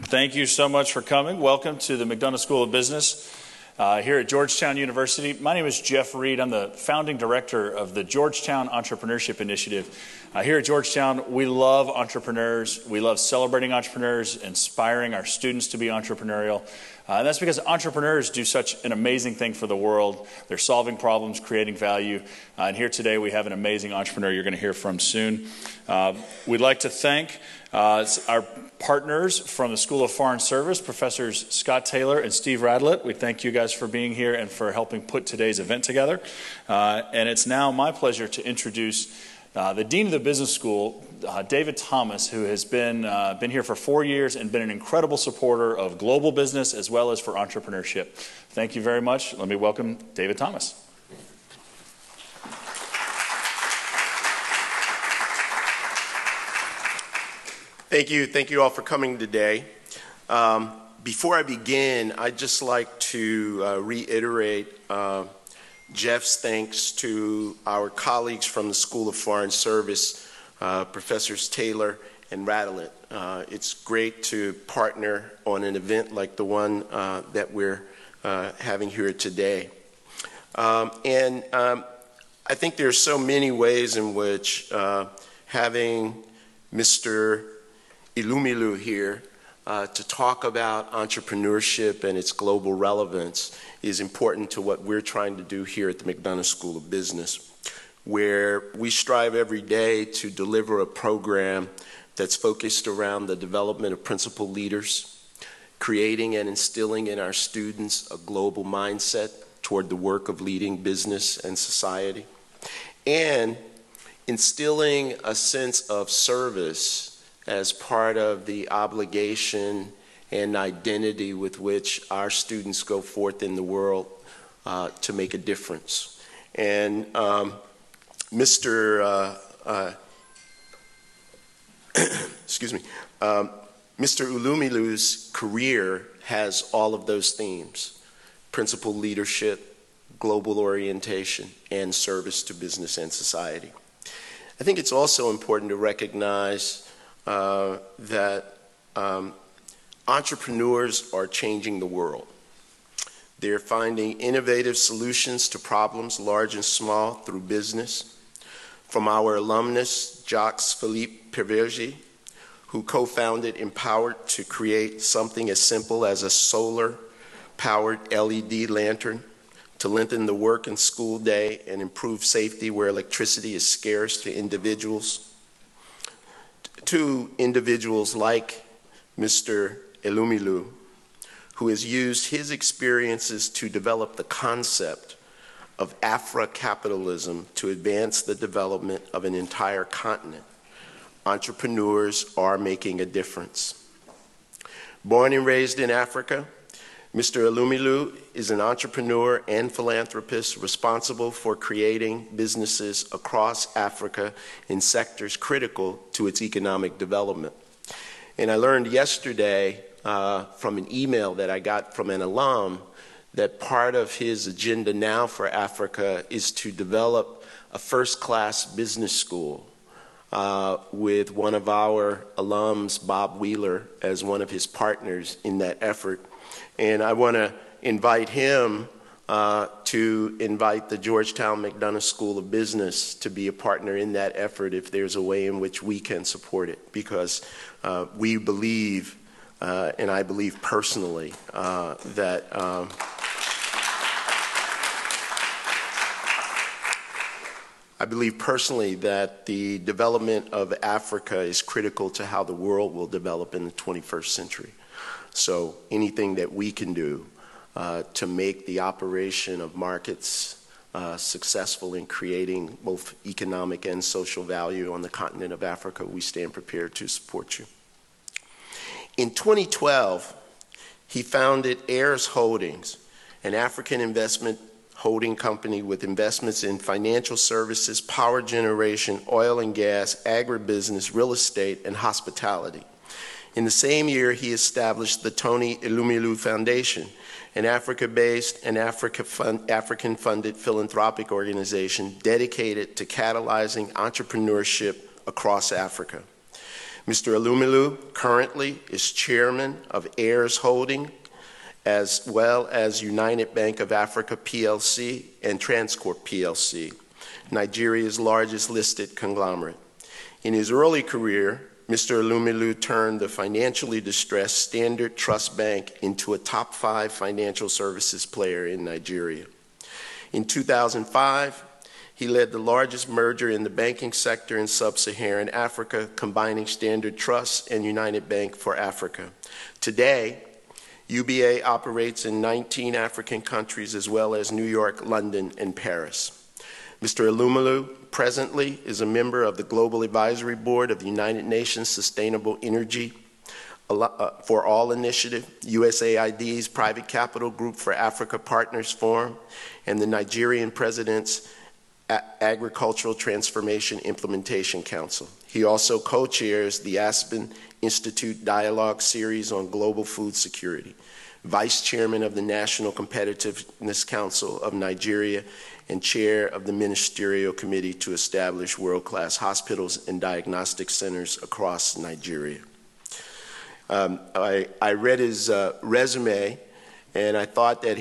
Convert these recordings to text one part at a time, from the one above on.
Thank you so much for coming. Welcome to the McDonough School of Business here at Georgetown University. My name is Jeff Reed. I'm the founding director of the Georgetown Entrepreneurship Initiative. Here at Georgetown, we love entrepreneurs. We love celebrating entrepreneurs, inspiring our students to be entrepreneurial. And that's because entrepreneurs do such an amazing thing for the world. They're solving problems, creating value. And here today we have an amazing entrepreneur you're going to hear from soon. We'd like to thank our partners from the School of Foreign Service, Professors Scott Taylor and Steve Radelet. We thank you guys for being here and for helping put today's event together. And it's now my pleasure to introduce the Dean of the Business School, David Thomas, who has been here for 4 years and been an incredible supporter of global business as well as for entrepreneurship. Thank you very much. Let me welcome David Thomas. Thank you all for coming today. Before I begin, I'd just like to reiterate Jeff's thanks to our colleagues from the School of Foreign Service, Professors Taylor and Radelet. It's great to partner on an event like the one that we're having here today. I think there are so many ways in which having Mr. Elumelu here to talk about entrepreneurship and its global relevance is important to what we're trying to do here at the McDonough School of Business, where we strive every day to deliver a program that's focused around the development of principal leaders, creating and instilling in our students a global mindset toward the work of leading business and society, and instilling a sense of service as part of the obligation and identity with which our students go forth in the world to make a difference. And Mr. Elumelu's career has all of those themes: principal leadership, global orientation, and service to business and society. I think it's also important to recognize that entrepreneurs are changing the world. They're finding innovative solutions to problems large and small through business. From our alumnus, Jacques-Philippe Pervergy, who co-founded Empowered to create something as simple as a solar-powered LED lantern to lengthen the work and school day and improve safety where electricity is scarce to individuals, to individuals like Mr. Elumelu, who has used his experiences to develop the concept of Afro-capitalism to advance the development of an entire continent. Entrepreneurs are making a difference. Born and raised in Africa, Mr. Elumelu is an entrepreneur and philanthropist responsible for creating businesses across Africa in sectors critical to its economic development. And I learned yesterday from an email that I got from an alum that part of his agenda now for Africa is to develop a first-class business school with one of our alums, Bob Wheeler, as one of his partners in that effort. And I want to invite him to invite the Georgetown McDonough School of Business to be a partner in that effort if there's a way in which we can support it, because we believe, and I believe personally, that the development of Africa is critical to how the world will develop in the 21st century. So anything that we can do to make the operation of markets successful in creating both economic and social value on the continent of Africa, we stand prepared to support you. In 2012, he founded Heirs Holdings, an African investment holding company with investments in financial services, power generation, oil and gas, agribusiness, real estate, and hospitality. In the same year, he established the Tony Elumelu Foundation, an Africa-based and African-funded philanthropic organization dedicated to catalyzing entrepreneurship across Africa. Mr. Elumelu currently is chairman of Heirs Holding, as well as United Bank of Africa PLC and Transcorp PLC, Nigeria's largest listed conglomerate. In his early career, Mr. Elumelu turned the financially distressed Standard Trust Bank into a top 5 financial services player in Nigeria. In 2005, he led the largest merger in the banking sector in sub-Saharan Africa, combining Standard Trust and United Bank for Africa. Today, UBA operates in 19 African countries, as well as New York, London, and Paris. Mr. Elumelu presently is a member of the Global Advisory Board of the United Nations Sustainable Energy for All Initiative, USAID's Private Capital Group for Africa Partners Forum, and the Nigerian President's Agricultural Transformation Implementation Council. He also co-chairs the Aspen Institute Dialogue Series on Global Food Security, Vice Chairman of the National Competitiveness Council of Nigeria, and Chair of the Ministerial Committee to establish world-class hospitals and diagnostic centers across Nigeria. I read his resume, and I thought that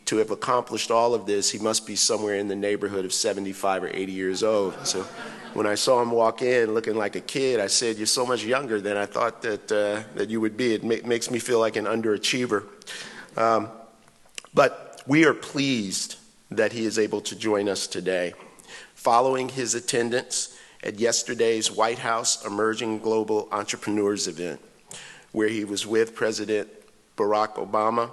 to have accomplished all of this, he must be somewhere in the neighborhood of 75 or 80 years old. So when I saw him walk in looking like a kid, I said, "You're so much younger than I thought that you would be." It makes me feel like an underachiever. But we are pleased that he is able to join us today. Following his attendance at yesterday's White House Emerging Global Entrepreneurs event, where he was with President Barack Obama,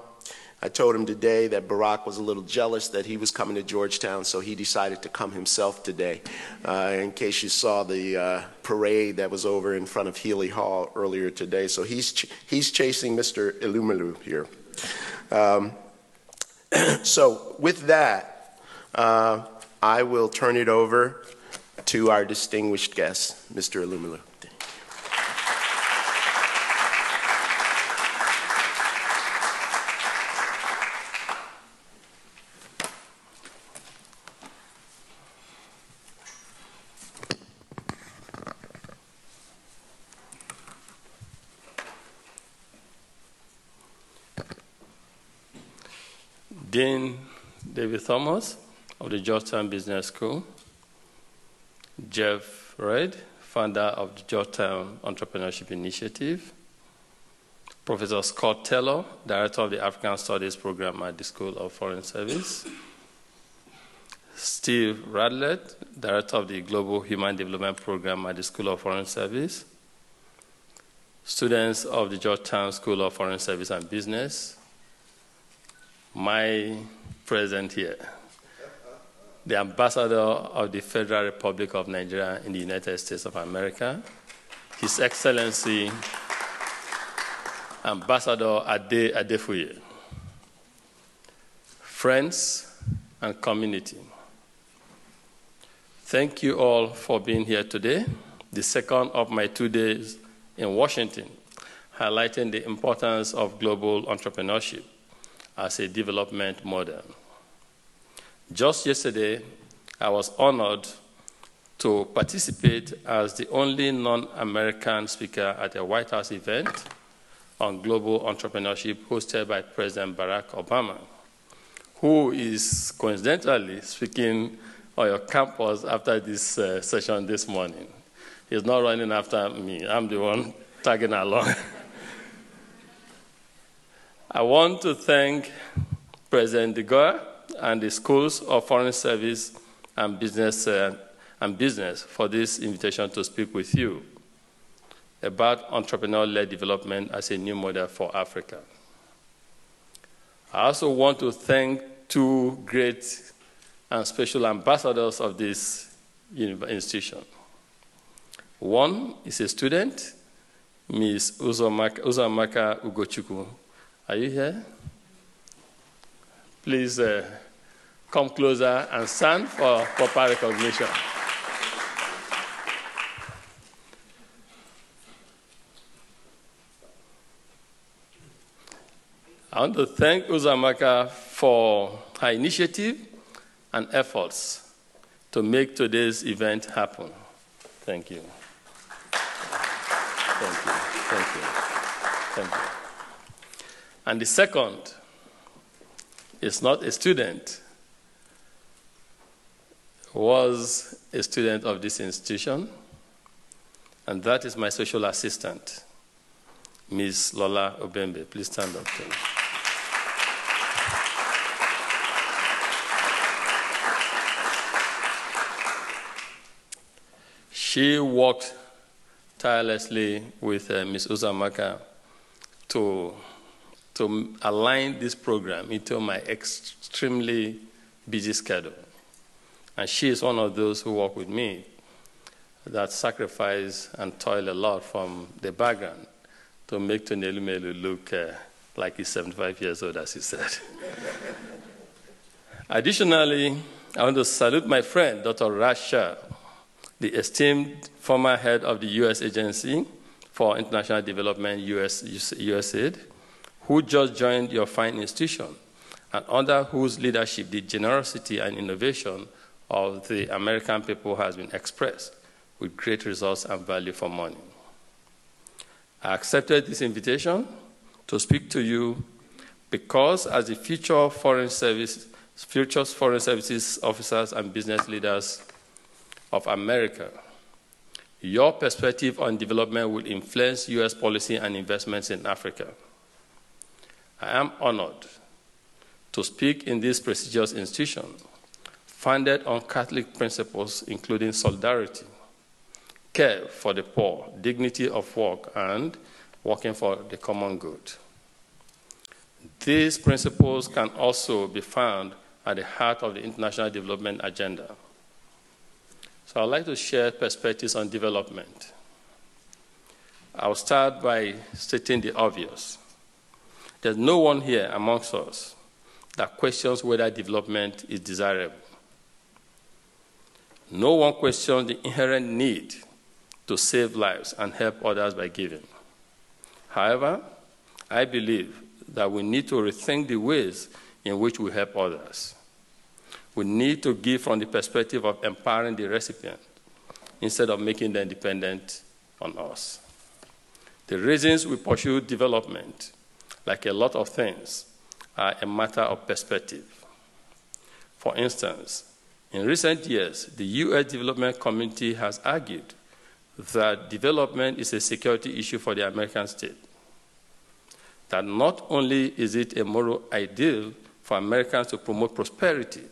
I told him today that Barack was a little jealous that he was coming to Georgetown, so he decided to come himself today. In case you saw the parade that was over in front of Healy Hall earlier today. So he's chasing Mr. Elumelu here. So with that, I will turn it over to our distinguished guest, Mr. Elumelu. Dean David Thomas of the Georgetown Business School, Jeff Reid, founder of the Georgetown Entrepreneurship Initiative, Professor Scott Taylor, director of the African Studies program at the School of Foreign Service, Steve Radelet, director of the Global Human Development program at the School of Foreign Service, students of the Georgetown School of Foreign Service and Business, my present here, the ambassador of the Federal Republic of Nigeria in the United States of America, His Excellency Ambassador Ade Adefuye, friends and community. Thank you all for being here today, the second of my 2 days in Washington, highlighting the importance of global entrepreneurship as a development model. Just yesterday, I was honored to participate as the only non-American speaker at a White House event on global entrepreneurship hosted by President Barack Obama, who is coincidentally speaking on your campus after this session this morning. He's not running after me. I'm the one tagging along. I want to thank President De Goa and the Schools of Foreign Service and Business for this invitation to speak with you about entrepreneur-led development as a new model for Africa. I also want to thank 2 great and special ambassadors of this institution. One is a student, Ms. Uzamaka Ugochukwu. Are you here? Please come closer and stand for proper recognition. I want to thank Uzamaka for her initiative and efforts to make today's event happen. Thank you. Thank you. Thank you. Thank you. And the second is not a student, was a student of this institution, and that is my social assistant, Ms. Lola Obembe. Please stand up, please. She worked tirelessly with Ms. Uzamaka to align this program into my extremely busy schedule. And she is one of those who work with me that sacrifice and toil a lot from the background to make Elumelu look like he's 75 years old, as he said. Additionally, I want to salute my friend, Dr. Rasha, the esteemed former head of the U.S. Agency for International Development, USAID, who just joined your fine institution, and under whose leadership the generosity and innovation of the American people has been expressed with great results and value for money. I accepted this invitation to speak to you because as the future foreign services officers and business leaders of America, your perspective on development will influence U.S. policy and investments in Africa. I am honored to speak in this prestigious institution, founded on Catholic principles including solidarity, care for the poor, dignity of work, and working for the common good. These principles can also be found at the heart of the international development agenda. So I'd like to share perspectives on development. I'll start by stating the obvious. There's no one here amongst us that questions whether development is desirable. No one questions the inherent need to save lives and help others by giving. However, I believe that we need to rethink the ways in which we help others. We need to give from the perspective of empowering the recipient instead of making them dependent on us. The reasons we pursue development, like a lot of things, are a matter of perspective. For instance, in recent years, the U.S. development community has argued that development is a security issue for the American state. That not only is it a moral ideal for Americans to promote prosperity,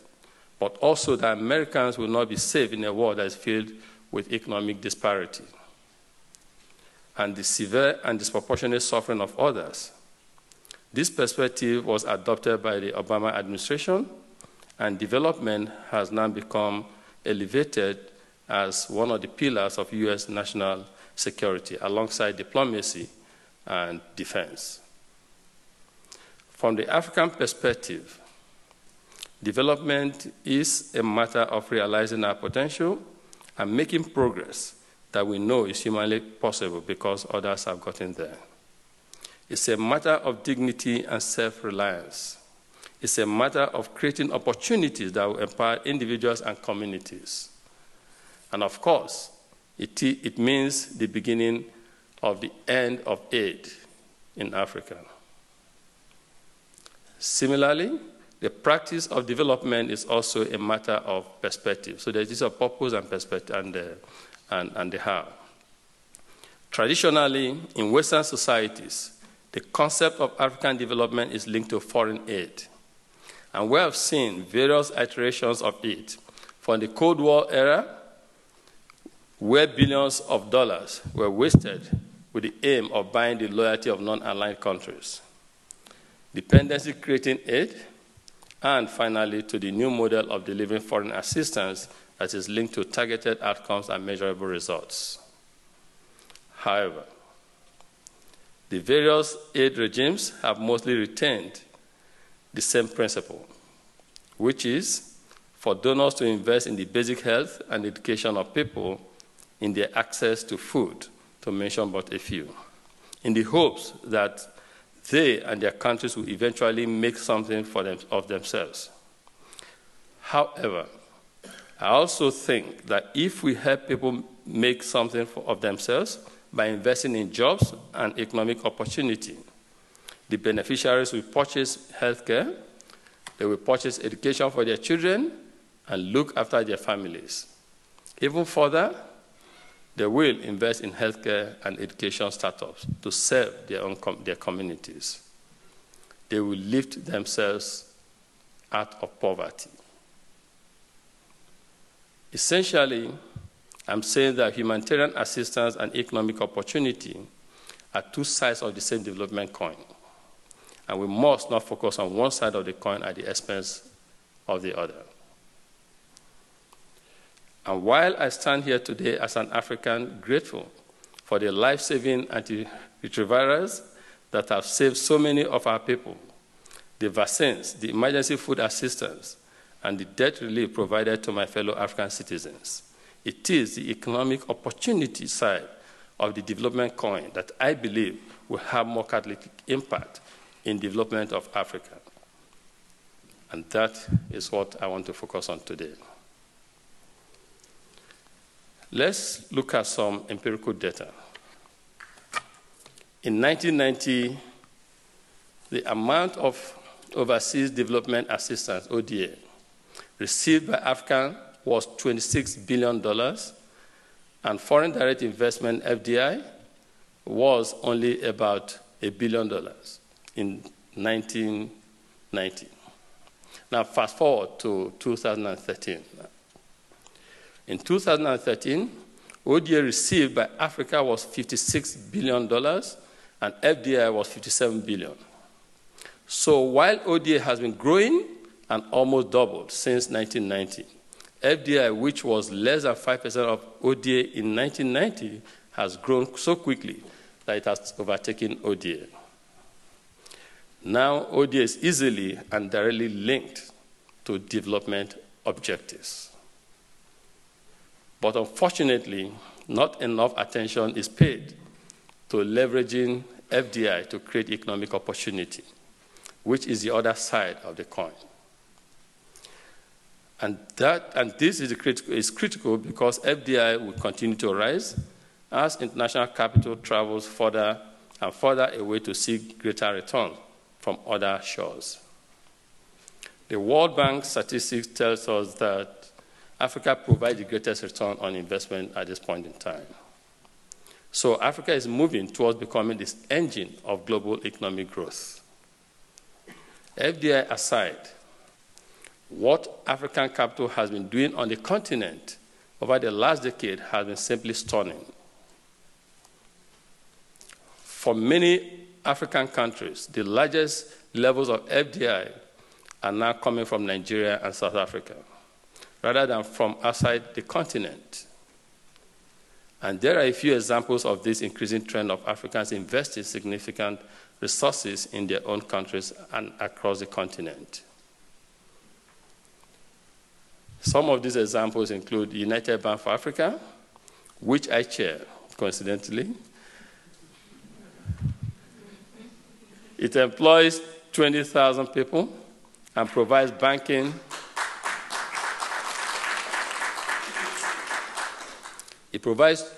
but also that Americans will not be safe in a world that is filled with economic disparity and the severe and disproportionate suffering of others. This perspective was adopted by the Obama administration, and development has now become elevated as one of the pillars of U.S. national security, alongside diplomacy and defense. From the African perspective, development is a matter of realizing our potential and making progress that we know is humanly possible because others have gotten there. It's a matter of dignity and self-reliance. It's a matter of creating opportunities that will empower individuals and communities. And of course, it means the beginning of the end of aid in Africa. Similarly, the practice of development is also a matter of perspective. So there is a purpose and perspective and the how. Traditionally, in Western societies, the concept of African development is linked to foreign aid. And we have seen various iterations of it, from the Cold War era, where billions of dollars were wasted with the aim of buying the loyalty of non-aligned countries, dependency creating aid, and finally to the new model of delivering foreign assistance that is linked to targeted outcomes and measurable results. However, the various aid regimes have mostly retained the same principle, which is for donors to invest in the basic health and education of people in their access to food, to mention but a few, in the hopes that they and their countries will eventually make something of themselves. However, I also think that if we help people make something of themselves, by investing in jobs and economic opportunity. The beneficiaries will purchase healthcare, they will purchase education for their children, and look after their families. Even further, they will invest in healthcare and education startups to serve their communities. They will lift themselves out of poverty. Essentially, I'm saying that humanitarian assistance and economic opportunity are two sides of the same development coin, and we must not focus on one side of the coin at the expense of the other. And while I stand here today as an African grateful for the life-saving antiretrovirals that have saved so many of our people, the vaccines, the emergency food assistance, and the debt relief provided to my fellow African citizens, it is the economic opportunity side of the development coin that I believe will have more catalytic impact in development of Africa. And that is what I want to focus on today. Let's look at some empirical data. In 1990, the amount of overseas development assistance, ODA, received by Africa was $26 billion, and foreign direct investment, FDI, was only about $1 billion in 1990. Now, fast forward to 2013. In 2013, ODA received by Africa was $56 billion, and FDI was $57 billion. So while ODA has been growing and almost doubled since 1990, FDI, which was less than 5% of ODA in 1990, has grown so quickly that it has overtaken ODA. Now, ODA is easily and directly linked to development objectives. But unfortunately, not enough attention is paid to leveraging FDI to create economic opportunity, which is the other side of the coin. And this is critical because FDI will continue to rise as international capital travels further and further away to seek greater return from other shores. The World Bank statistics tells us that Africa provides the greatest return on investment at this point in time. So Africa is moving towards becoming this engine of global economic growth. FDI aside, what African capital has been doing on the continent over the last decade has been simply stunning. For many African countries, the largest levels of FDI are now coming from Nigeria and South Africa, rather than from outside the continent. And there are a few examples of this increasing trend of Africans investing significant resources in their own countries and across the continent. Some of these examples include the United Bank for Africa, which I chair, coincidentally. It employs 20,000 people and provides banking. It provides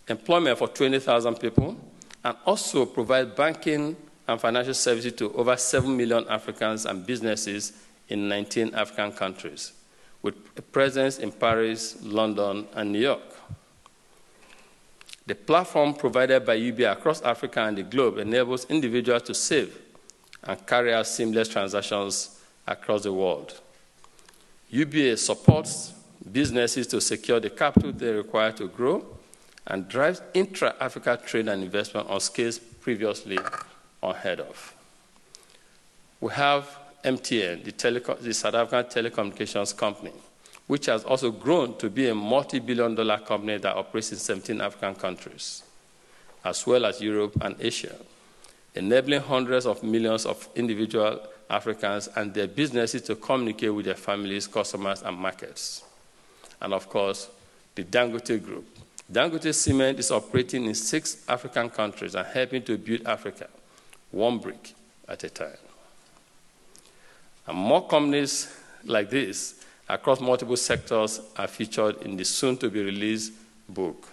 employment for 20,000 people and also provides banking and financial services to over 7 million Africans and businesses in 19 African countries, with a presence in Paris, London, and New York. The platform provided by UBA across Africa and the globe enables individuals to save and carry out seamless transactions across the world. UBA supports businesses to secure the capital they require to grow and drives intra-Africa trade and investment on scales previously unheard of. We have MTN, the South African telecommunications company, which has also grown to be a multi-billion-dollar company that operates in 17 African countries, as well as Europe and Asia, enabling hundreds of millions of individual Africans and their businesses to communicate with their families, customers, and markets. And of course, the Dangote Group. Dangote Cement is operating in 6 African countries and helping to build Africa, one brick at a time. And more companies like this across multiple sectors are featured in the soon-to-be-released book.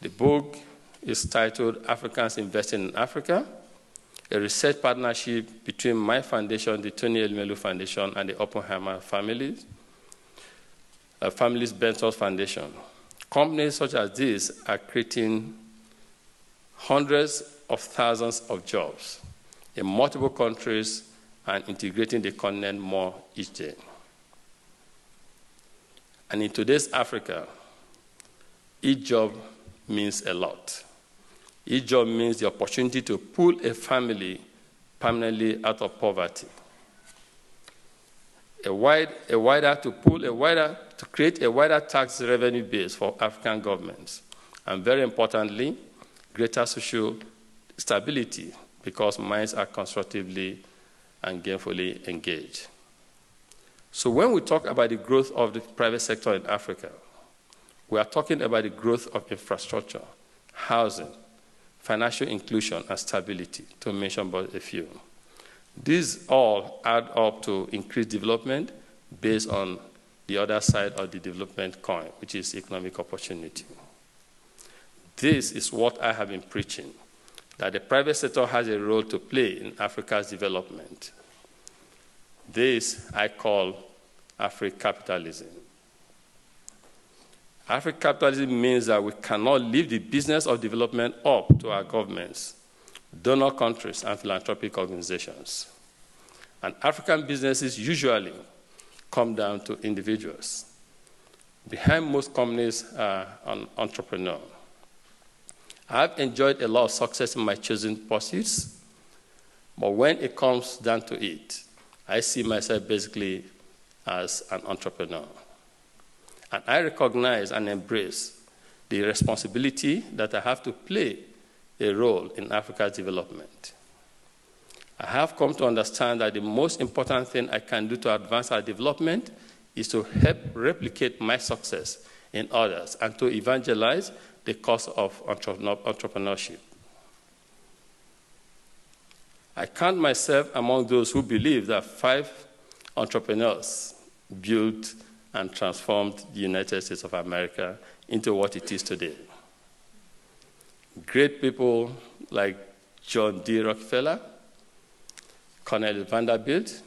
The book is titled Africans Investing in Africa, a research partnership between my foundation, the Tony Elumelu Foundation, and the Oppenheimer Families Bentors Foundation. Companies such as these are creating hundreds of thousands of jobs in multiple countries and integrating the continent more each day. And in today's Africa, each job means a lot. Each job means the opportunity to pull a family permanently out of poverty. To create a wider tax revenue base for African governments. And very importantly, greater social stability because minds are constructively and gainfully engaged. So when we talk about the growth of the private sector in Africa, we are talking about the growth of infrastructure, housing, financial inclusion, and stability, to mention but a few. These all add up to increased development based on the other side of the development coin, which is economic opportunity. This is what I have been preaching, that the private sector has a role to play in Africa's development. This I call Afri-capitalism. Afri-capitalism means that we cannot leave the business of development up to our governments, donor countries, and philanthropic organizations. And African businesses usually come down to individuals. Behind most companies are an entrepreneur. I've enjoyed a lot of success in my chosen pursuits, but when it comes down to it, I see myself basically as an entrepreneur. And I recognize and embrace the responsibility that I have to play a role in Africa's development. I have come to understand that the most important thing I can do to advance our development is to help replicate my success in others and to evangelize the cause of entrepreneurship. I count myself among those who believe that 5 entrepreneurs built and transformed the United States of America into what it is today. Great people like John D. Rockefeller, Cornelius Vanderbilt,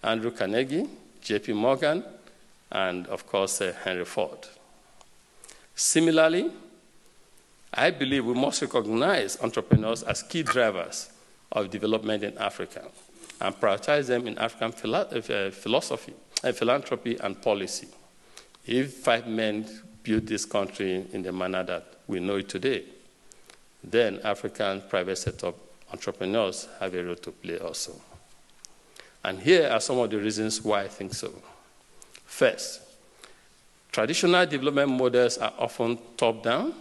Andrew Carnegie, J.P. Morgan, and of course, Henry Ford. Similarly, I believe we must recognize entrepreneurs as key drivers of development in Africa and prioritize them in African philosophy, philanthropy, and policy. If 5 men built this country in the manner that we know it today, then African private sector entrepreneurs have a role to play also. And here are some of the reasons why I think so. First, traditional development models are often top-down.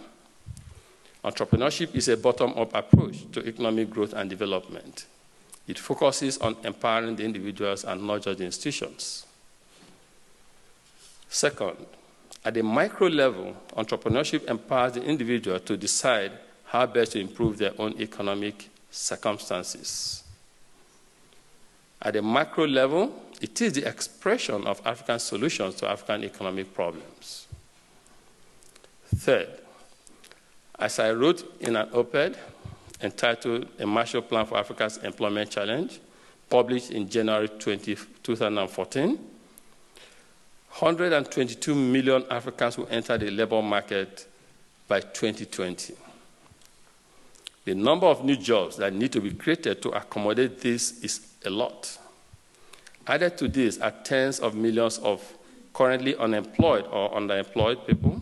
Entrepreneurship is a bottom-up approach to economic growth and development. It focuses on empowering the individuals and not just the institutions. Second, at the micro level, entrepreneurship empowers the individual to decide how best to improve their own economic circumstances. At the macro level, it is the expression of African solutions to African economic problems. Third, as I wrote in an op-ed entitled A Marshall Plan for Africa's Employment Challenge, published in January 2014, 122 million Africans will enter the labor market by 2020. The number of new jobs that need to be created to accommodate this is a lot. Added to this are tens of millions of currently unemployed or underemployed people,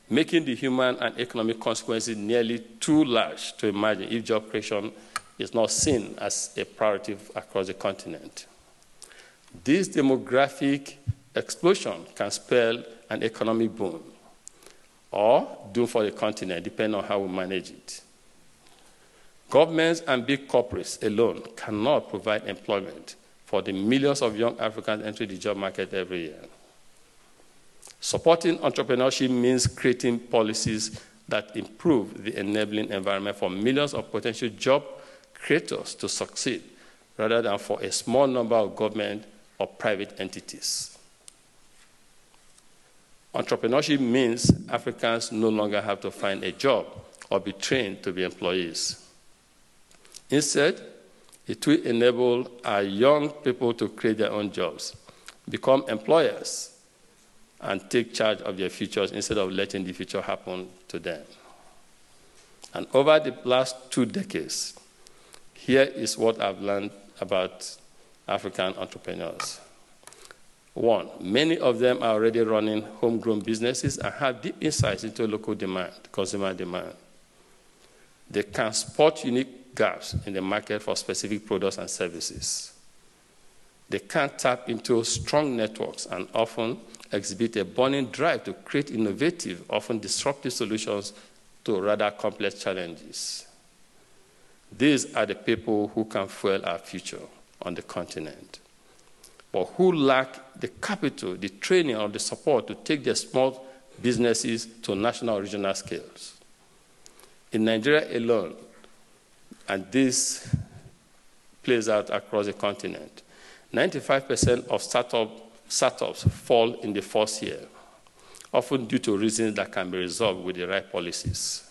making the human and economic consequences nearly too large to imagine if job creation is not seen as a priority across the continent. This demographic explosion can spell an economic boom or doom for the continent, depending on how we manage it. Governments and big corporates alone cannot provide employment for the millions of young Africans entering the job market every year. Supporting entrepreneurship means creating policies that improve the enabling environment for millions of potential job creators to succeed, rather than for a small number of government or private entities. Entrepreneurship means Africans no longer have to find a job or be trained to be employees. Instead, it will enable our young people to create their own jobs, become employers, and take charge of their futures instead of letting the future happen to them. And over the last 2 decades, here is what I've learned about African entrepreneurs. 1, many of them are already running homegrown businesses and have deep insights into local demand, consumer demand. They can spot unique gaps in the market for specific products and services. They can tap into strong networks and often exhibit a burning drive to create innovative, often disruptive solutions to rather complex challenges. These are the people who can fuel our future on the continent, but who lack the capital, the training, or the support to take their small businesses to national or regional scales. In Nigeria alone, and this plays out across the continent, 95% of startups fall in the first year, often due to reasons that can be resolved with the right policies.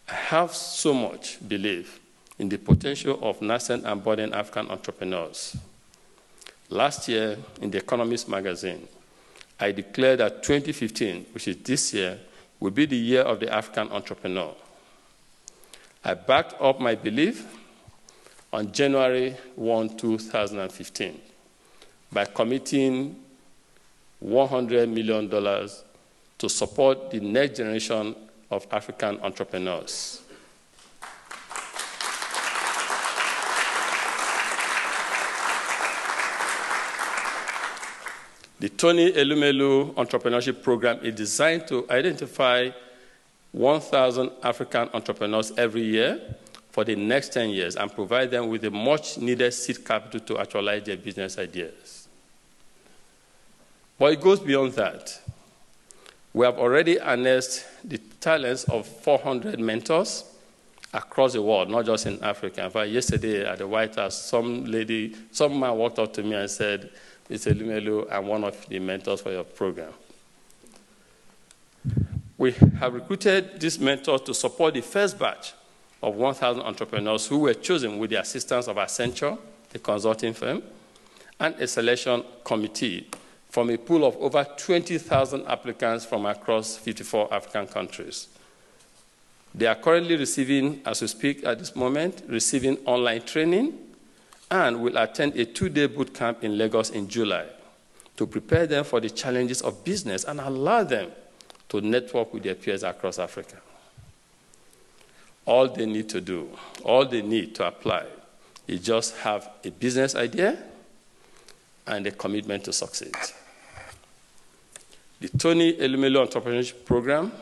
I have so much belief in the potential of nascent and budding African entrepreneurs. Last year, in The Economist magazine, I declared that 2015, which is this year, will be the year of the African entrepreneur. I backed up my belief on January 1, 2015, by committing $100 million to support the next generation of African entrepreneurs. The Tony Elumelu Entrepreneurship Program is designed to identify 1,000 African entrepreneurs every year for the next 10 years and provide them with the much-needed seed capital to actualize their business ideas. But it goes beyond that. We have already harnessed the talents of 400 mentors across the world, not just in Africa. In fact, yesterday at the White House, some man walked up to me and said, "Mr. Elumelu, I'm one of the mentors for your program." We have recruited these mentors to support the first batch of 1,000 entrepreneurs who were chosen with the assistance of Accenture, the consulting firm, and a selection committee from a pool of over 20,000 applicants from across 54 African countries. They are currently receiving, as we speak at this moment, receiving online training and will attend a 2-day boot camp in Lagos in July to prepare them for the challenges of business and allow them to network with their peers across Africa. All they need to do, all they need to apply is just have a business idea and a commitment to succeed. The Tony Elumelu Entrepreneurship Program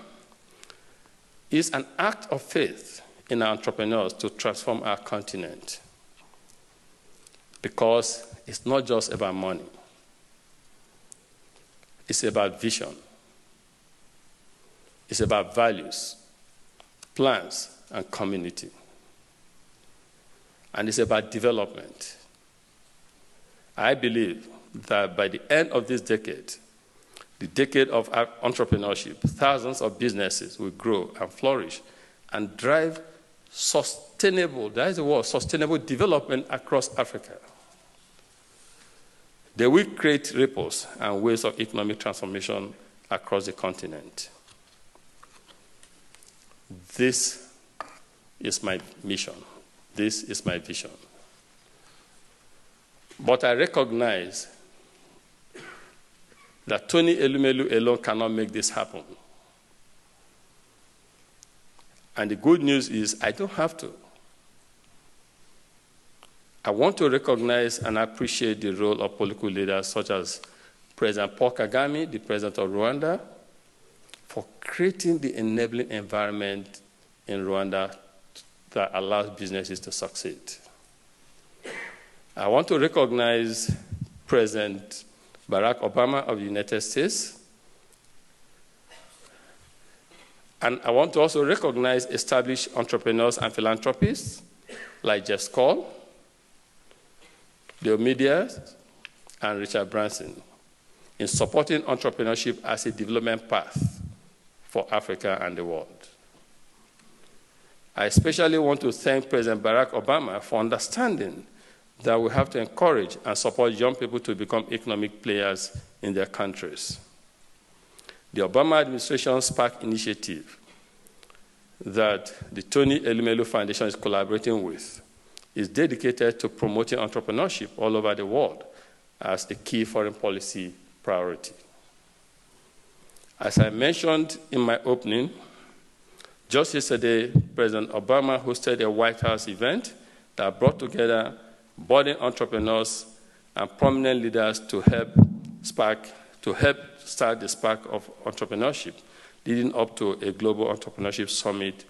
is an act of faith in our entrepreneurs to transform our continent, because it's not just about money. It's about vision. It's about values, plans, and community. And it's about development. I believe that by the end of this decade, the decade of entrepreneurship, thousands of businesses will grow and flourish and drive sustainable, that is the word, sustainable development across Africa. They will create ripples and waves of economic transformation across the continent. This is my mission. This is my vision. But I recognize that Tony Elumelu alone cannot make this happen. And the good news is I don't have to. I want to recognize and appreciate the role of political leaders such as President Paul Kagame, the president of Rwanda, for creating the enabling environment in Rwanda that allows businesses to succeed. I want to recognize President Barack Obama of the United States. And I want to also recognize established entrepreneurs and philanthropists like Jeff Skoll, Leo Media, and Richard Branson in supporting entrepreneurship as a development path for Africa and the world. I especially want to thank President Barack Obama for understanding that we have to encourage and support young people to become economic players in their countries. The Obama administration sparked initiative that the Tony Elumelu Foundation is collaborating with is dedicated to promoting entrepreneurship all over the world as a key foreign policy priority. As I mentioned in my opening, just yesterday, President Obama hosted a White House event that brought together budding entrepreneurs and prominent leaders to help start the spark of entrepreneurship, leading up to a global entrepreneurship summit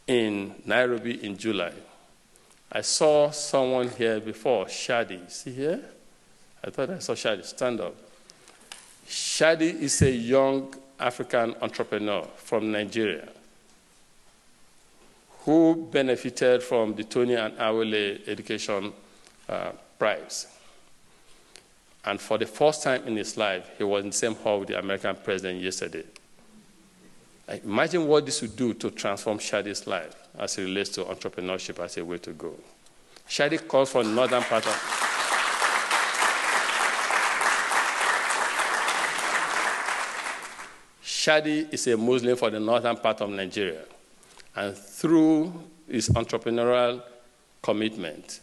in Nairobi in July. I saw someone here before, Shadi. Is he here? I thought I saw Shadi. Stand up. Shadi is a young African entrepreneur from Nigeria who benefited from the Tony and Awele Education Prize. And for the first time in his life, he was in the same hall with the American president yesterday. Imagine what this would do to transform Shadi's life as it relates to entrepreneurship as a way to go. Shadi calls from the northern part of... Shadi is a Muslim for the northern part of Nigeria. And through his entrepreneurial commitment,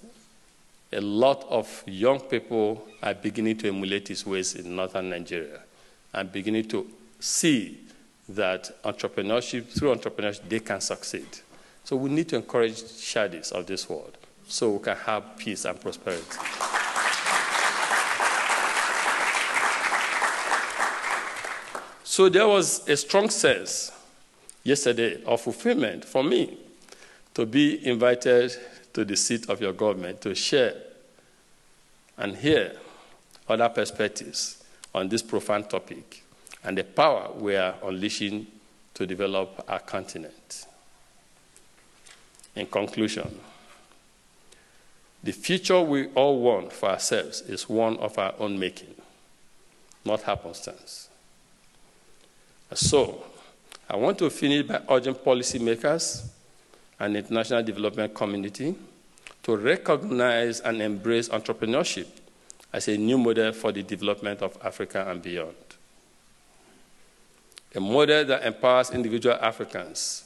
a lot of young people are beginning to emulate his ways in northern Nigeria and beginning to see that entrepreneurship, through entrepreneurship, they can succeed. So we need to encourage Shadis of this world so we can have peace and prosperity. So there was a strong sense yesterday of fulfillment for me to be invited to the seat of your government to share and hear other perspectives on this profound topic and the power we are unleashing to develop our continent. In conclusion, the future we all want for ourselves is one of our own making, not happenstance. So, I want to finish by urging policymakers and the international development community to recognize and embrace entrepreneurship as a new model for the development of Africa and beyond. A model that empowers individual Africans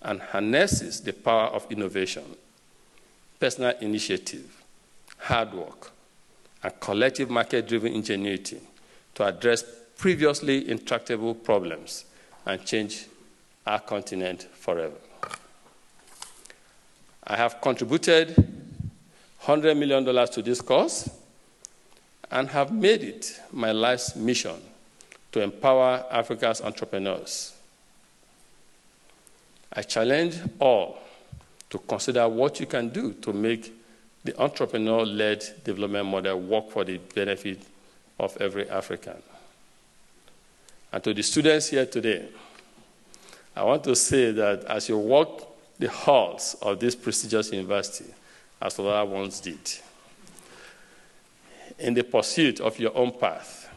and harnesses the power of innovation, personal initiative, hard work, and collective market-driven ingenuity to address previously intractable problems and change our continent forever. I have contributed $100 million to this cause and have made it my life's mission to empower Africa's entrepreneurs. I challenge all to consider what you can do to make the entrepreneur-led development model work for the benefit of every African. And to the students here today, I want to say that as you walk the halls of this prestigious university, as Lola once did, in the pursuit of your own path,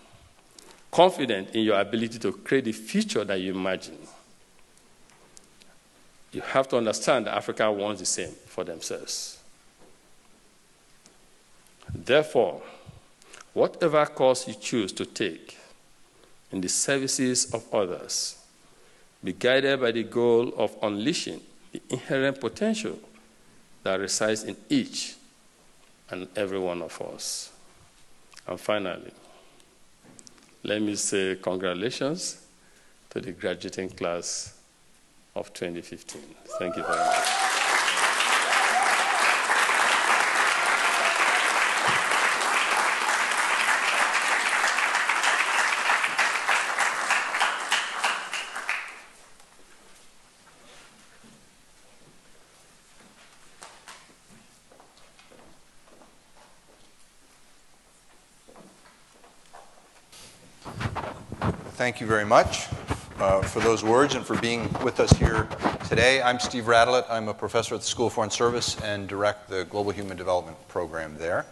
confident in your ability to create the future that you imagine, you have to understand that Africa wants the same for themselves. Therefore, whatever course you choose to take in the services of others, be guided by the goal of unleashing the inherent potential that resides in each and every one of us. And finally, let me say congratulations to the graduating class of 2015. Thank you very much. Thank you very much for those words and for being with us here today. I'm Steve Radelet. I'm a professor at the School of Foreign Service and direct the Global Human Development Program there.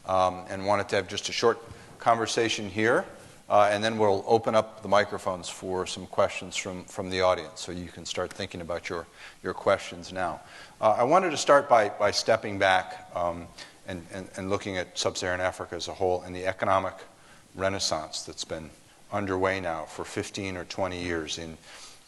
And wanted to have just a short conversation here and then we'll open up the microphones for some questions from the audience, so you can start thinking about your questions now. I wanted to start by stepping back and looking at sub-Saharan Africa as a whole and the economic renaissance that's been underway now for 15 or 20 years in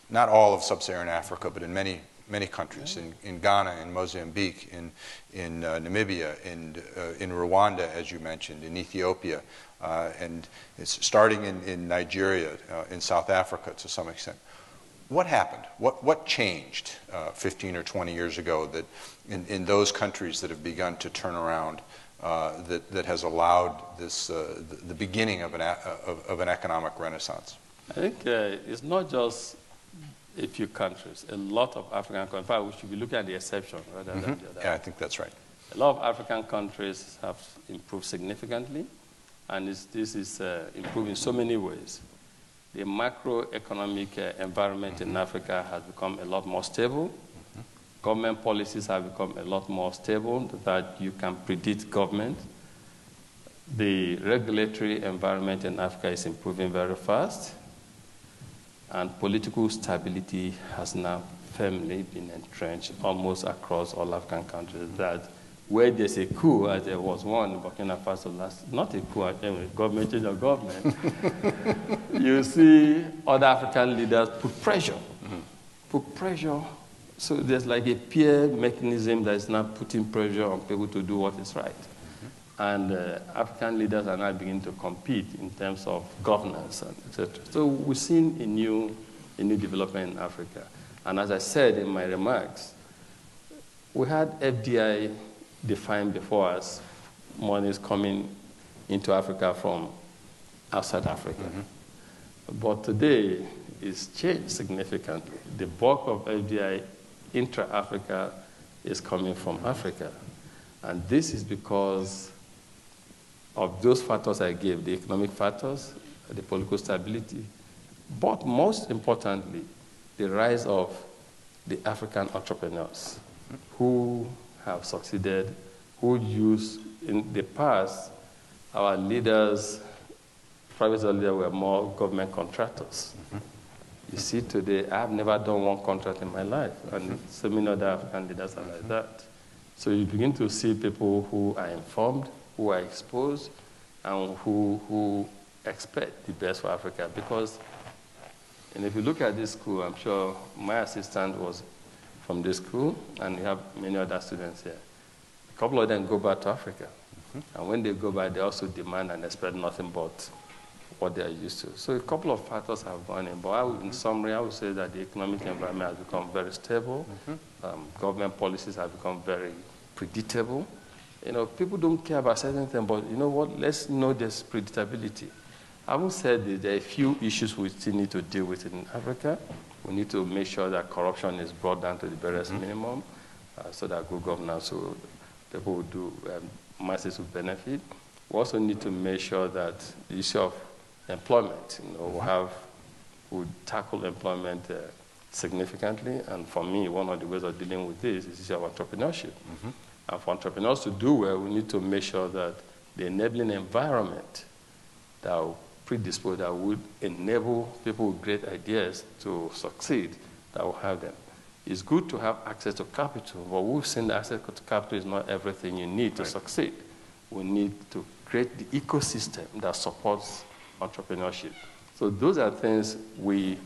not all of sub-Saharan Africa, but in many countries, in Ghana, in Mozambique, in Namibia, in Rwanda, as you mentioned, in Ethiopia, and it's starting in Nigeria, in South Africa to some extent. What happened? What changed 15 or 20 years ago that in those countries that have begun to turn around that has allowed this the beginning of an economic renaissance? I think it's not just a few countries. A lot of African countries. In fact, we should be looking at the exception rather than the other. Yeah, I think that's right. A lot of African countries have improved significantly, and this is improved in so many ways. The macroeconomic environment in Africa has become a lot more stable. Government policies have become a lot more stable, that you can predict government. The regulatory environment in Africa is improving very fast, and political stability has now firmly been entrenched almost across all African countries. That where there's a coup, as there was one in Burkina Faso last, not a coup, government change of government, you see other African leaders put pressure. Put pressure. So there's like a peer mechanism that is now putting pressure on people to do what is right. And African leaders are now beginning to compete in terms of governance, and etc. So we've seen a new development in Africa. And as I said in my remarks, we had FDI defined before us, monies coming into Africa from outside Africa. But today, it's changed significantly. The bulk of FDI intra-Africa is coming from Africa. And this is because of those factors I gave, the economic factors, the political stability, but most importantly, the rise of the African entrepreneurs who have succeeded, who use, in the past, our leaders, private leaders were more government contractors. You see, today, I've never done one contract in my life, and so many other African leaders are like that. So you begin to see people who are informed, who are exposed, and who expect the best for Africa. Because, and if you look at this school, I'm sure my assistant was from this school, and you have many other students here. A couple of them go back to Africa. And when they go back, they also demand and expect nothing but what they are used to. So a couple of factors have gone in. But in summary, I would say that the economic environment has become very stable. Government policies have become very predictable. You know, people don't care about certain things, but you know what? Let's know there's predictability. I haven't said that there are a few issues we still need to deal with in Africa. We need to make sure that corruption is brought down to the barest minimum, so that good governance, so people will do, masses will benefit. We also need to make sure that the issue of employment, you know, we'll tackle employment significantly. And for me, one of the ways of dealing with this is the issue of entrepreneurship. And for entrepreneurs to do well, we need to make sure that the enabling environment that will predispose, that would enable people with great ideas to succeed, that will have them. It's good to have access to capital, but we've seen that access to capital is not everything you need to succeed. We need to create the ecosystem that supports entrepreneurship. So those are things,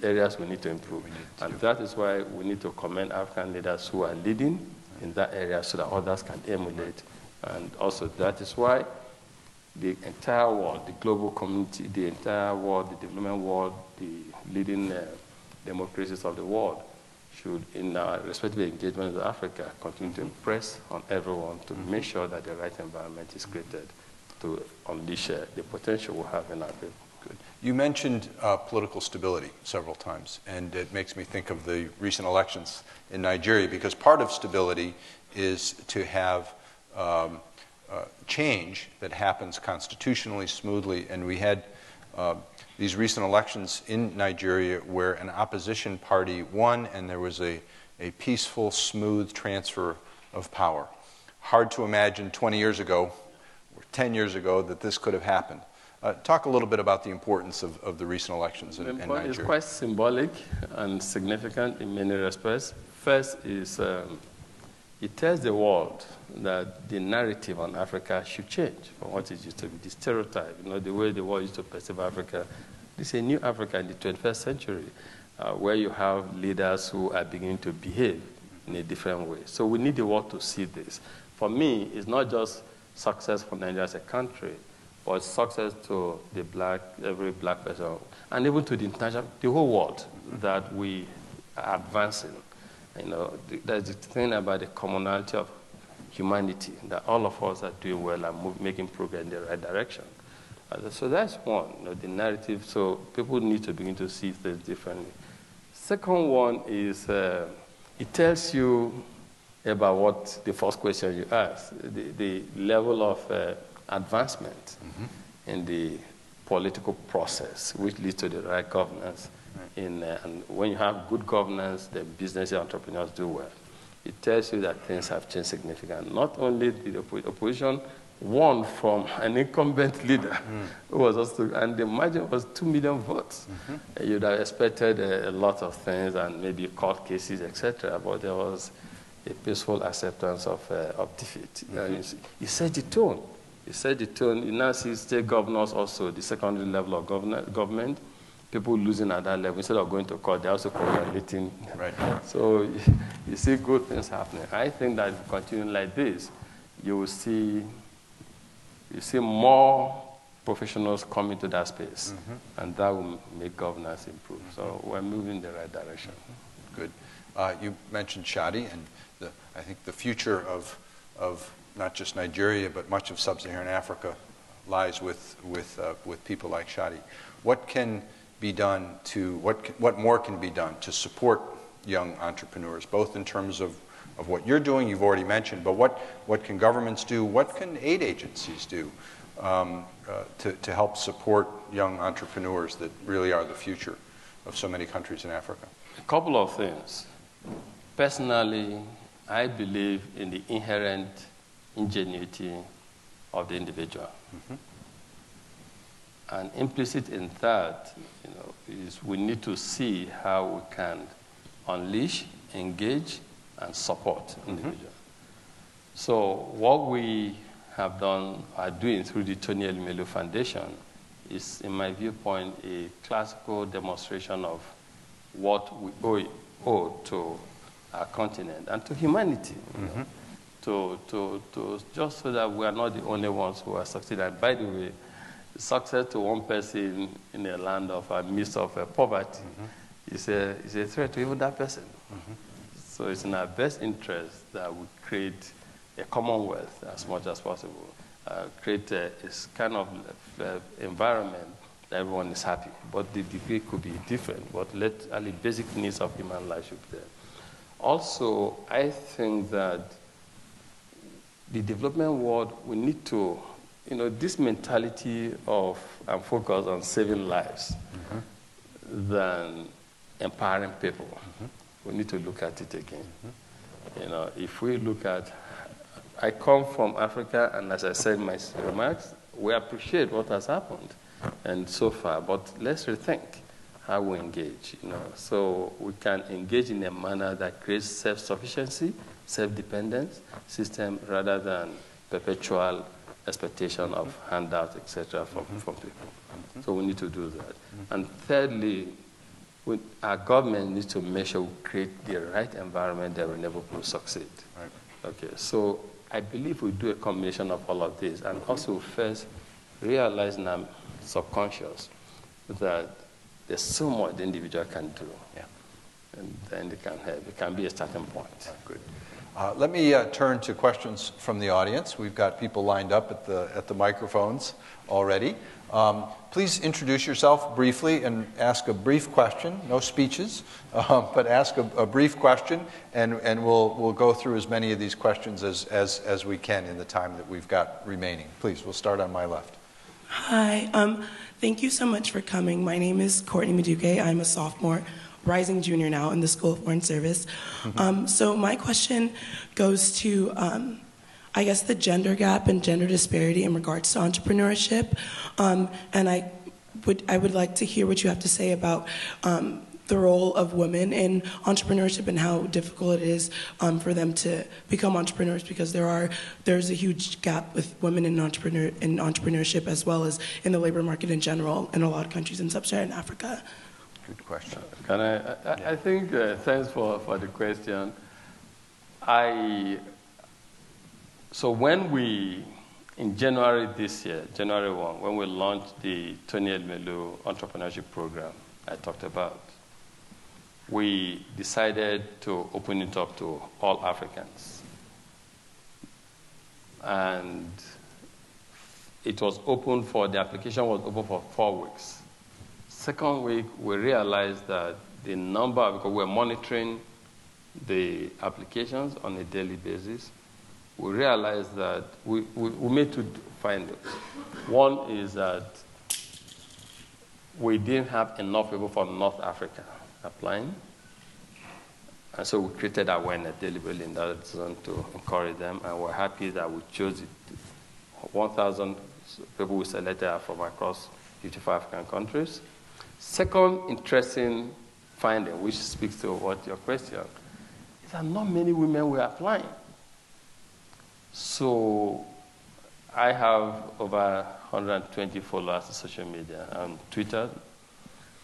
areas we need to improve. And that is why we need to commend African leaders who are leading in that area so that others can emulate. And also that is why the entire world, the global community, the entire world, the development world, the leading democracies of the world should, in our respective engagement with Africa, continue to impress on everyone to make sure that the right environment is created to unleash the potential we have in our people. Good. You mentioned political stability several times, and it makes me think of the recent elections in Nigeria, because part of stability is to have change that happens constitutionally, smoothly, and we had these recent elections in Nigeria where an opposition party won and there was a peaceful, smooth transfer of power. Hard to imagine 20 years ago or 10 years ago that this could have happened. Talk a little bit about the importance of the recent elections in Nigeria. It's quite symbolic and significant in many respects. First is it tells the world that the narrative on Africa should change from what it used to be, the stereotype, the way the world used to perceive Africa. This is a new Africa in the 21st century, where you have leaders who are beginning to behave in a different way. So we need the world to see this. For me, it's not just success for Nigeria as a country, but success to every black person, and even to the whole world, that we are advancing. There's the thing about the commonality of humanity, that all of us are doing well and making progress in the right direction. So that's one, the narrative. So people need to begin to see things differently. Second one is it tells you about what the first question you asked, the level of advancement in the political process, which leads to the right governance. And when you have good governance, the business entrepreneurs do well. It tells you that things have changed significantly. Not only did the opposition won from an incumbent leader who was also, and the margin was 2 million votes. You'd have expected a lot of things and maybe court cases, etc., but there was a peaceful acceptance of defeat. He set the tone. He set the tone. You now see state governors also, the secondary level of government, people losing at that level. Instead of going to court, they're also congratulating. Right. So you see good things happening. I think that if you continue like this, you will see more professionals come into that space, and that will make governance improve. So we're moving in the right direction. Good. You mentioned Shadi, and I think the future of not just Nigeria, but much of sub-Saharan Africa lies with people like Shadi. What can be done what more can be done to support young entrepreneurs, both in terms of what you're doing, you've already mentioned, but what can governments do, what can aid agencies do to help support young entrepreneurs that really are the future of so many countries in Africa? A couple of things. Personally, I believe in the inherent ingenuity of the individual. And implicit in that, is we need to see how we can unleash, engage, and support individuals. So what we have done, are doing through the Tony Elumelu Foundation, is, in my viewpoint, a classical demonstration of what we owe to our continent and to humanity. Just so that we are not the only ones who are succeeding. And by the way, success to one person in a land of a midst of poverty is a threat to even that person. So it's in our best interest that we create a commonwealth as much as possible, create a kind of environment that everyone is happy. But the degree could be different, but let the basic needs of human life should be there. Also, I think that the development world, we need to, this mentality of and focus on saving lives than empowering people. We need to look at it again. If we look at, I come from Africa, and as I said in my remarks, we appreciate what has happened and so far, but let's rethink how we engage, so we can engage in a manner that creates self-sufficiency, self-dependence system, rather than perpetual expectation of handouts, etc., from people. So we need to do that. And thirdly, our government needs to make sure we create the right environment that will enable people to succeed. Okay, so I believe we do a combination of all of this, and also first realize in our subconscious that there's so much the individual can do. And then it can help. It can be a starting point. Good. Let me turn to questions from the audience. We've got people lined up at the microphones already. Please introduce yourself briefly and ask a brief question. No speeches, but ask a brief question, and we'll go through as many of these questions as we can in the time that we've got remaining. Please, we'll start on my left. Hi. Thank you so much for coming. My name is Courtney Maduke. I'm a sophomore, rising junior now in the School of Foreign Service. So my question goes to, I guess, the gender gap and gender disparity in regards to entrepreneurship. And I would like to hear what you have to say about the role of women in entrepreneurship and how difficult it is for them to become entrepreneurs, because there's a huge gap with women in entrepreneurship as well as in the labor market in general in a lot of countries in sub-Saharan Africa. Good question. Can I think, thanks for the question. So when in January this year, January 1, when we launched the Tony Elumelu Entrepreneurship Program I talked about, we decided to open it up to all Africans. And it was open the application was open for 4 weeks. Second week, we realized that the number, because we're monitoring the applications on a daily basis, we realized that we made 2 findings. One is that we didn't have enough people from North Africa applying. And so we created awareness deliberately in that zone to encourage them. And we're happy that we chose it. 1,000 people we selected are from across 55 African countries. Second interesting finding, which speaks to what your question, is that not many women were applying. So I have over 120 followers on social media and Twitter,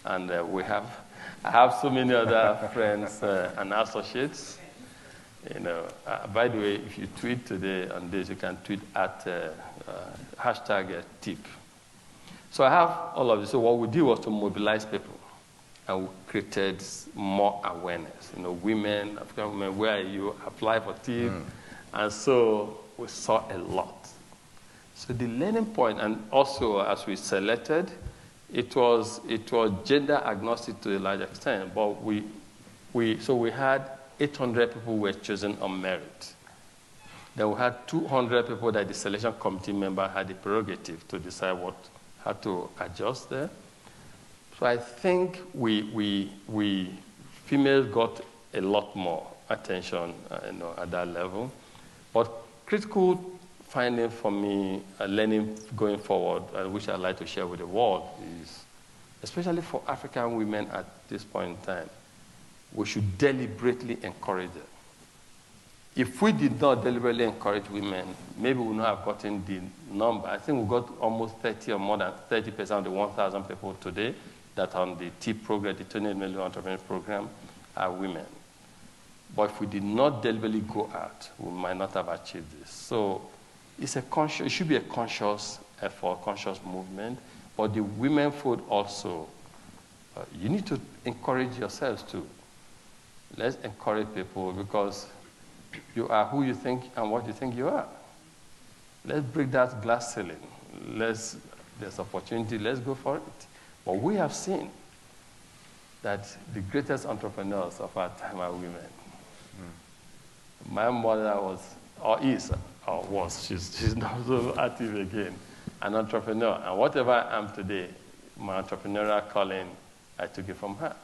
and I have so many other friends and associates. By the way, if you tweet today on this, you can tweet at #tip. So I have all of this. So what we did was to mobilize people, and we created more awareness. Women, African women, where are you? Apply for TIP. And so we saw a lot. So the learning point, and also as we selected, it was gender agnostic to a large extent, but we had 800 people who were chosen on merit. Then we had 200 people that the selection committee member had the prerogative to decide how to adjust there. So I think we females got a lot more attention at that level. But critical finding for me, learning going forward, which I'd like to share with the world, is, especially for African women at this point in time, we should deliberately encourage them. If we did not deliberately encourage women, maybe we would not have gotten the number. I think we got almost 30 or more than 30% of the 1,000 people today that on the TIP program, the Tony Elumelu Entrepreneurship Program, are women. But if we did not deliberately go out, we might not have achieved this. So it should be a conscious effort, conscious movement. But the women fold also, you need to encourage yourselves too. Let's encourage people, because you are who you think and what you think you are. Let's break that glass ceiling. There's opportunity, let's go for it. But we have seen that the greatest entrepreneurs of our time are women. My mother she's not so active again, an entrepreneur. And whatever I am today, my entrepreneurial calling, I took it from her.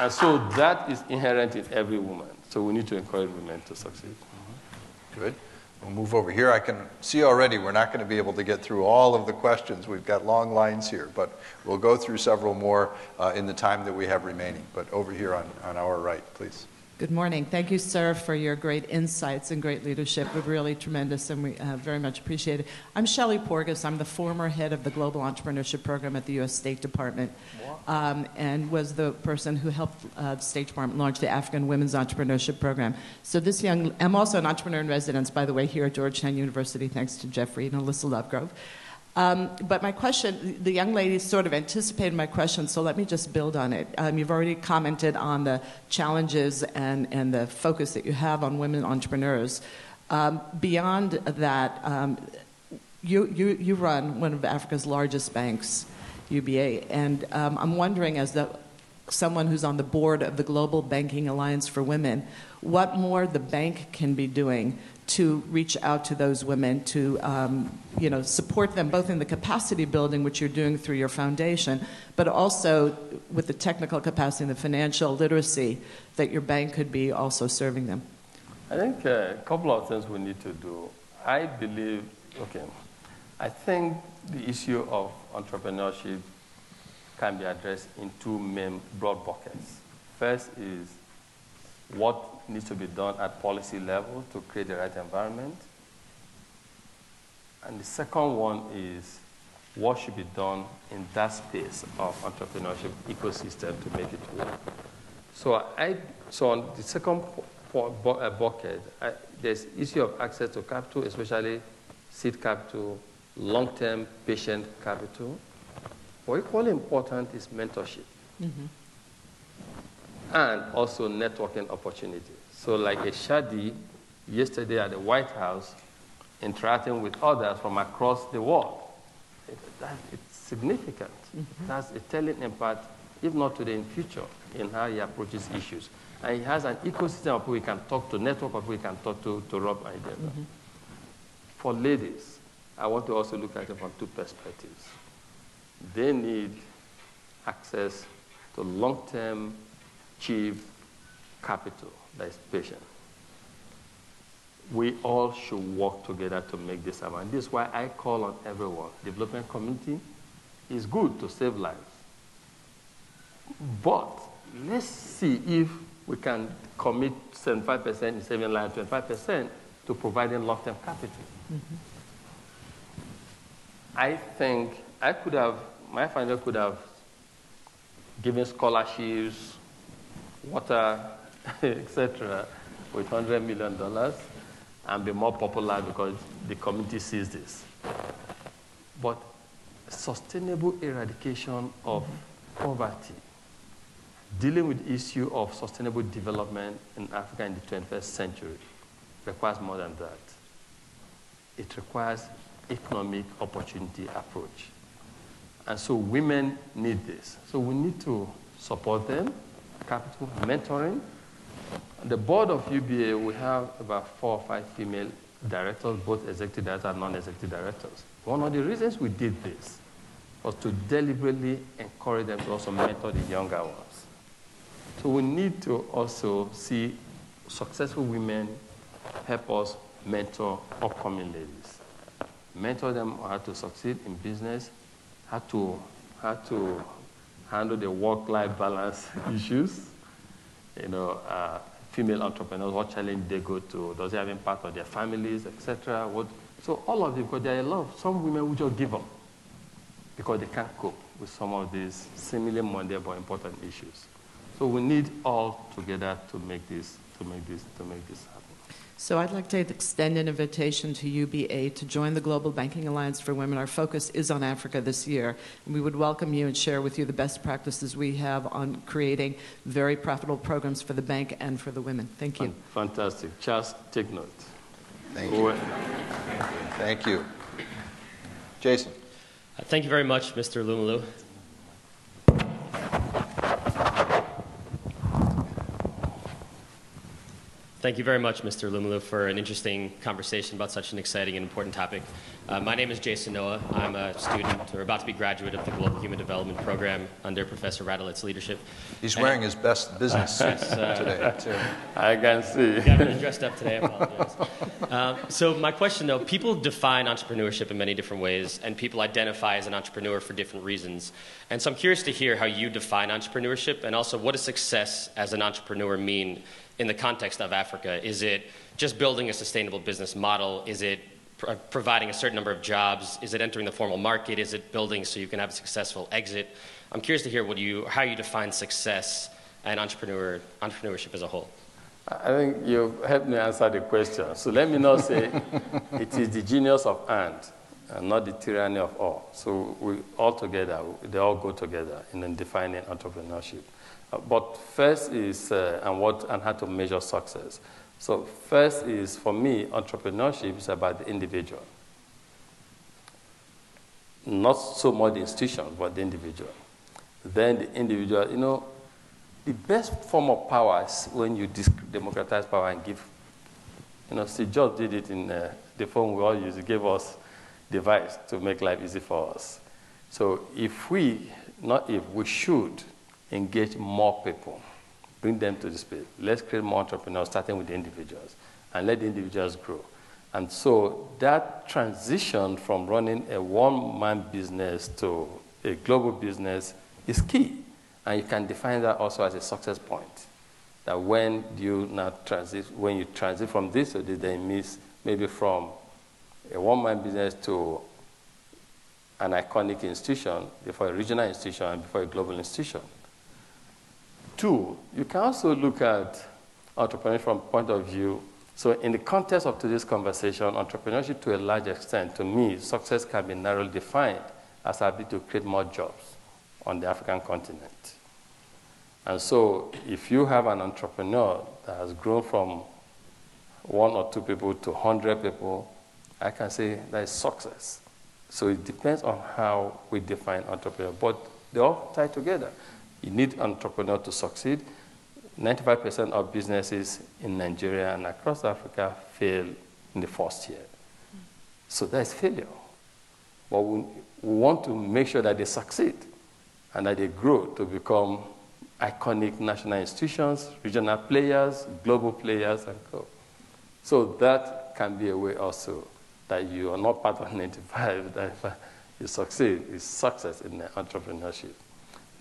And so that is inherent in every woman. So we need to encourage women to succeed. Good. We'll move over here. I can see already we're not going to be able to get through all of the questions. We've got long lines here, but we'll go through several more in the time that we have remaining. But over here on our right, please. Good morning. Thank you, sir, for your great insights and great leadership. We're really tremendous, and we very much appreciate it. I'm Shelley Porges. I'm the former head of the Global Entrepreneurship Program at the U.S. State Department, and was the person who helped the State Department launch the African Women's Entrepreneurship Program. So I'm also an entrepreneur in residence, by the way, here at Georgetown University, thanks to Jeff Reed and Alyssa Lovegrove. But my question, the young lady sort of anticipated my question, so let me just build on it. You've already commented on the challenges and the focus that you have on women entrepreneurs. Beyond that, you run one of Africa's largest banks, UBA, and I'm wondering, as the someone who's on the board of the Global Banking Alliance for Women, what more the bank can be doing to reach out to those women, to support them both in the capacity building, which you're doing through your foundation, but also with the technical capacity and the financial literacy that your bank could be also serving them? I think a couple of things we need to do. I think the issue of entrepreneurship can be addressed in two main broad buckets. First is what needs to be done at policy level to create the right environment. And the second one is what should be done in that space of entrepreneurship ecosystem to make it work. So on the second bucket, there's issue of access to capital, especially seed capital, long-term patient capital. What equally important is mentorship. Mm-hmm. And also networking opportunities. So like a Shadi yesterday at the White House interacting with others from across the world. It's significant. Mm-hmm. That's a telling impact, if not today, in future, in how he approaches issues. And he has an ecosystem of people we can talk to, network of people we can talk to rub ideas. Mm-hmm. For ladies, I want to also look at it from two perspectives. They need access to long-term, cheap capital that is patient. We all should work together to make this happen. This is why I call on everyone. Development community is good to save lives. But let's see if we can commit 75% in saving lives, 25% to providing long-term capital. Mm-hmm. I think my founder could have given scholarships, water, etc., with $100 million and be more popular because the community sees this. But sustainable eradication of poverty, dealing with the issue of sustainable development in Africa in the 21st century requires more than that. It requires economic opportunity approach. And so women need this. So we need to support them, capital, mentoring. On the board of UBA, we have about 4 or 5 female directors, both executive directors and non-executive directors. One of the reasons we did this was to deliberately encourage them to also mentor the younger ones. So we need to also see successful women help us mentor upcoming ladies. Mentor them on how to succeed in business, how to handle the work-life balance issues. Female entrepreneurs, what challenge they go to, does it have impact on their families, etc. So all of them, because there are a lot of, some women will just give up because they can't cope with some of these seemingly mundane but important issues. So we need all together to make this happen. So I'd like to extend an invitation to UBA to join the Global Banking Alliance for Women. Our focus is on Africa this year. And we would welcome you and share with you the best practices we have on creating very profitable programs for the bank and for the women. Thank you. Fantastic. Charles, take note. Thank you. Thank you. Jason. Thank you very much, Mr. Elumelu. Thank you very much, Mr. Elumelu, for an interesting conversation about such an exciting and important topic. My name is Jason Noah. I'm a student, or about to be graduate of the Global Human Development Program under Professor Radelet's leadership. He's wearing his best business suit today, too. I can see. Got really dressed up today, I apologize. So my question, though, people define entrepreneurship in many different ways, and people identify as an entrepreneur for different reasons. And so I'm curious to hear how you define entrepreneurship, and also what does success as an entrepreneur mean in the context of Africa? Is it just building a sustainable business model? Is it providing a certain number of jobs? Is it entering the formal market? Is it building so you can have a successful exit? I'm curious to hear how you define success and entrepreneurship as a whole. I think you've helped me answer the question. So let me now say it is the genius of and not the tyranny of all. So we all together, they all go together in defining entrepreneurship. But first is and how to measure success. So first is, for me, entrepreneurship is about the individual. Not so much the institution, but the individual. Then the individual, the best form of power is when you democratize power and give. Steve Jobs did it in the phone we all use. He gave us device to make life easy for us. So we should engage more people, bring them to the space. Let's create more entrepreneurs, starting with the individuals, and let the individuals grow. And so that transition from running a one-man business to a global business is key. And you can define that also as a success point. That when you transit from this to this, then it means maybe from a one-man business to an iconic institution, before a regional institution, and before a global institution. 2, you can also look at entrepreneurship from point of view. So in the context of today's conversation, entrepreneurship to a large extent, to me, success can be narrowly defined as our ability to create more jobs on the African continent. And so if you have an entrepreneur that has grown from 1 or 2 people to 100 people, I can say that is success. So it depends on how we define entrepreneur, but they all tie together. You need an entrepreneur to succeed. 95% of businesses in Nigeria and across Africa fail in the first year. So that is failure. But we want to make sure that they succeed and that they grow to become iconic national institutions, regional players, global players, and go. So that can be a way also that you are not part of 95, that if you succeed, it's success in entrepreneurship.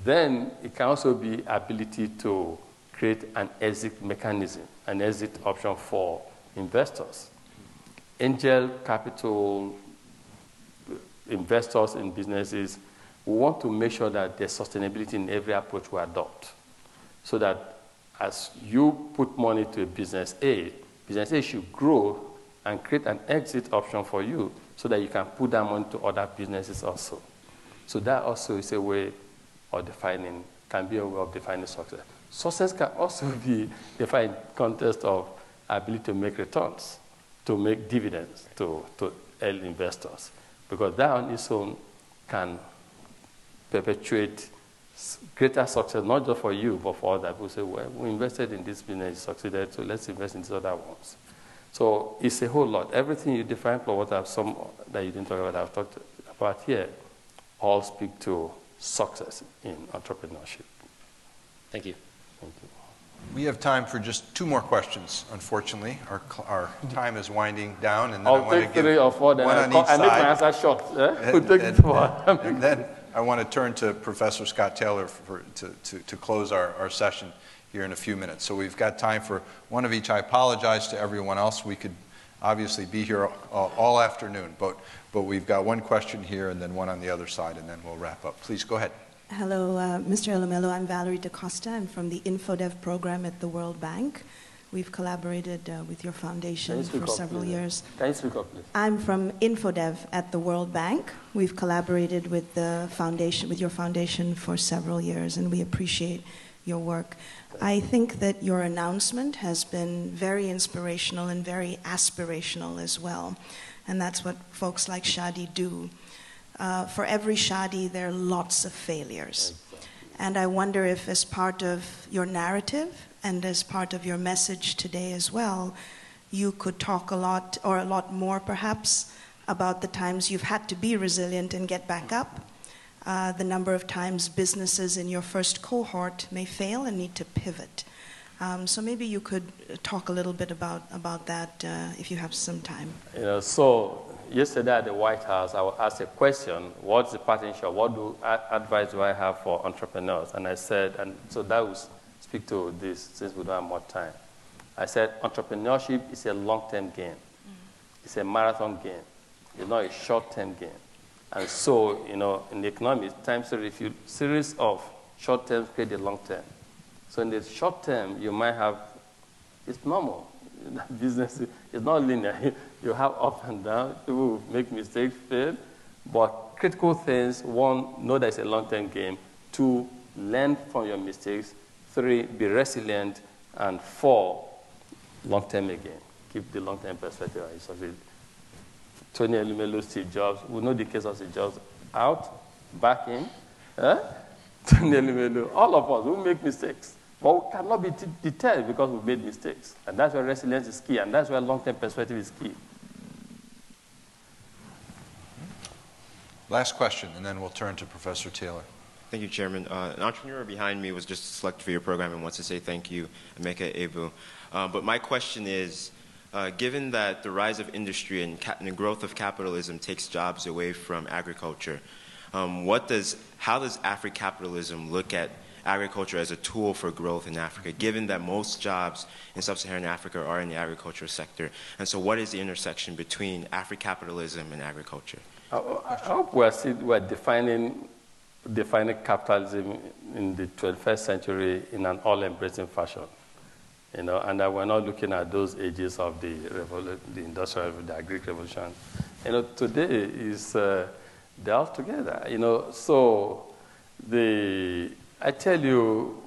Then it can also be ability to create an exit mechanism, an exit option for investors. Angel capital investors in businesses, we want to make sure that there's sustainability in every approach we adopt. So that as you put money to a business A should grow and create an exit option for you so that you can put that money to other businesses also. So that also is a way of defining, can be a way of defining success. Success can also be defined in context of ability to make returns, to make dividends to early investors. Because that on its own can perpetuate greater success, not just for you, but for others. People say, well, we invested in this business, succeeded, so let's invest in these other ones. So it's a whole lot. Everything you define for what I've some that you didn't talk about, I've talked about here, all speak to success in entrepreneurship. Thank you. Thank you. We have time for just 2 more questions, unfortunately. Our time is winding down, and then I'll take 3 or 4, then I make my answer short. And then I want to turn to Professor Scott Taylor to close our session here in a few minutes. So we've got time for one of each. I apologize to everyone else. We could obviously be here all afternoon, but we've got one question here and then one on the other side, and then we'll wrap up. Please go ahead. Hello, Mr. Elumelu. I'm Valerie DaCosta. I'm from the InfoDev program at the World Bank. We've collaborated with your foundation for several years. Can you speak up, please? I'm from InfoDev at the World Bank. We've collaborated with the foundation, with your foundation for several years, and we appreciate your work. I think that your announcement has been very inspirational and very aspirational as well, and that's what folks like Shadi do. For every Shadi, there are lots of failures. And I wonder if, as part of your narrative and as part of your message today as well, you could talk a lot, or a lot more perhaps, about the times you've had to be resilient and get back up, the number of times businesses in your first cohort may fail and need to pivot. So maybe you could talk a little bit about that if you have some time. So yesterday at the White House, I was asked a question, what's the potential, what advice do I have for entrepreneurs? And I said, and so that will speak to this since we don't have more time. I said, entrepreneurship is a long-term game. It's a marathon game. It's not a short-term game. And so, in the economy, time series of short terms create a long term. So in the short term, you might have, it's normal. Business is not linear. You have up and down. People make mistakes, fail. But critical things, 1, know that it's a long-term game. 2, learn from your mistakes. 3, be resilient. And 4, long-term again. Keep the long-term perspective. Tony Elumelu, Steve Jobs. We know the case of Steve Jobs. Out, back in. Tony Elumelu, all of us, we make mistakes. But we cannot be deterred because we made mistakes. And that's where resilience is key, and that's where long-term perspective is key. Last question, and then we'll turn to Professor Taylor. Thank you, Chairman. An entrepreneur behind me was just selected for your program and wants to say thank you, Emeka Ebu. But my question is, given that the rise of industry and the growth of capitalism takes jobs away from agriculture, how does Afro-capitalism look at agriculture as a tool for growth in Africa, given that most jobs in sub-Saharan Africa are in the agricultural sector? And so what is the intersection between Afro-capitalism and agriculture? I hope we're defining capitalism in the 21st century in an all-embracing fashion, and that we're not looking at those ages of the industrial, the Greek revolution. Today is they're all together. So I tell you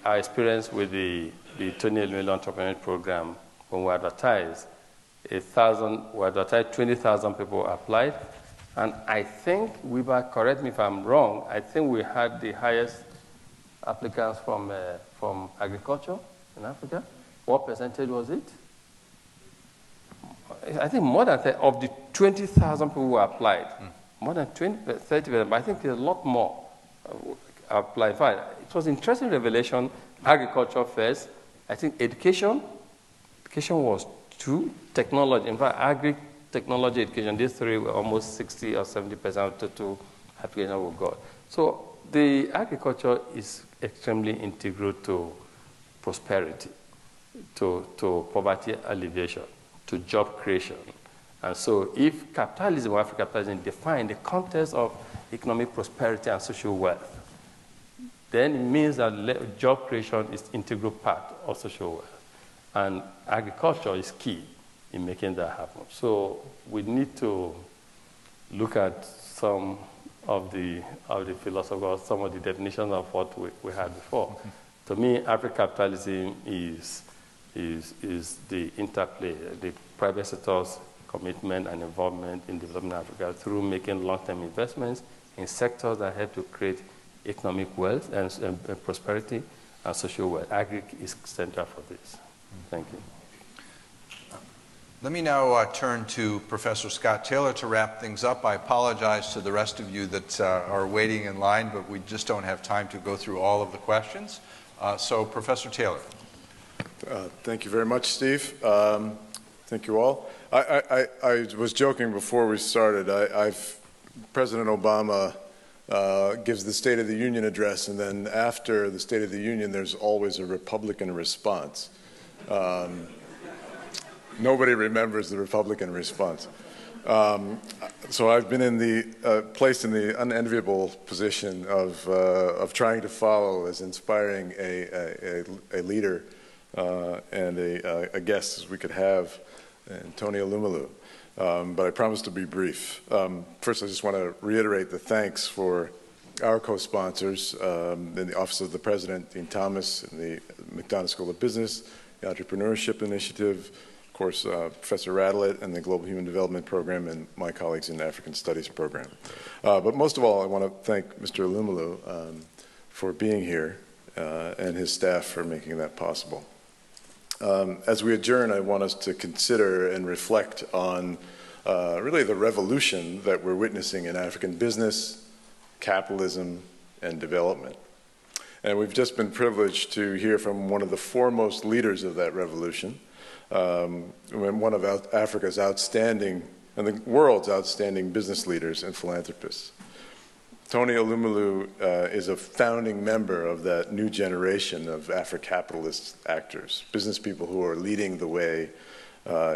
our experience with the Tony Elumelu Entrepreneurship Program when we advertised 20,000 people applied. And I think, Weber, correct me if I'm wrong, I think we had the highest applicants from agriculture in Africa. What percentage was it? I think more than of the 20,000 people who applied, more than 30%, but I think there's a lot more applied. In fact, it was an interesting revelation, agriculture first. I think education was 2, technology. In fact, technology, education, these 3 were almost 60 or 70% of total application we got. So the agriculture is extremely integral to prosperity, to poverty alleviation, to job creation. And so if capitalism or Afro-capitalism define the context of economic prosperity and social wealth, then it means that job creation is an integral part of social wealth. And agriculture is key in making that happen. So we need to look at some of the philosophers, some of the definitions of what we had before. To me, Afro-capitalism is the interplay, the private sector's commitment and involvement in developing Africa through making long-term investments in sectors that help to create economic wealth and prosperity and social wealth. Agri is central for this. Thank you. Let me now turn to Professor Scott Taylor to wrap things up. I apologize to the rest of you that are waiting in line, but we just don't have time to go through all of the questions. So, Professor Taylor. Thank you very much, Steve. Thank you all. I was joking before we started. President Obama gives the State of the Union address, and then after the State of the Union, there's always a Republican response. Nobody remembers the Republican response. So I've been placed in the unenviable position of trying to follow as inspiring a leader and a guest as we could have, in Tony Elumelu. But I promise to be brief. First, I just want to reiterate the thanks for our co-sponsors in the Office of the President, Dean Thomas, and the McDonough School of Business, the Entrepreneurship Initiative, of course, Professor Radelet and the Global Human Development Program, and my colleagues in the African Studies Program. But most of all, I want to thank Mr. Elumelu for being here and his staff for making that possible. As we adjourn, I want us to consider and reflect on really the revolution that we're witnessing in African business, capitalism, and development. And we've just been privileged to hear from one of the foremost leaders of that revolution, one of Africa's outstanding, and the world's outstanding business leaders and philanthropists. Tony Elumelu is a founding member of that new generation of Afro-capitalist actors, business people who are leading the way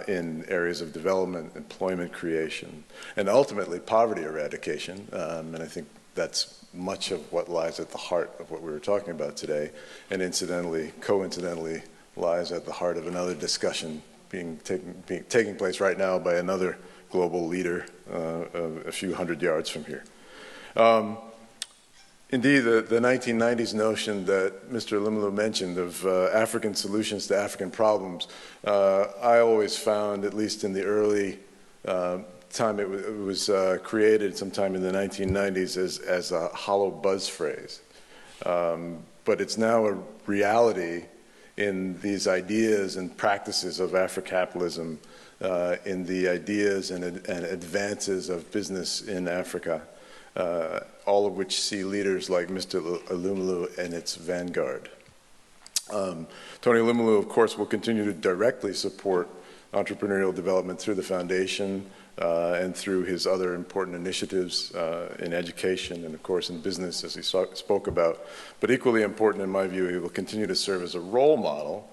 in areas of development, employment creation, and ultimately poverty eradication. And I think that's much of what lies at the heart of what we were talking about today, and coincidentally, lies at the heart of another discussion taking place right now by another global leader a few hundred yards from here. Indeed, the 1990s notion that Mr. Elumelu mentioned of African solutions to African problems, I always found, at least in the early time it was created sometime in the 1990s, as a hollow buzz phrase. but it's now a reality in these ideas and practices of Afro-capitalism, in the ideas and advances of business in Africa, all of which see leaders like Mr. Elumelu in its vanguard. Tony Elumelu, of course, will continue to directly support entrepreneurial development through the foundation and through his other important initiatives in education and, of course, in business, as he spoke about. But equally important, in my view, he will continue to serve as a role model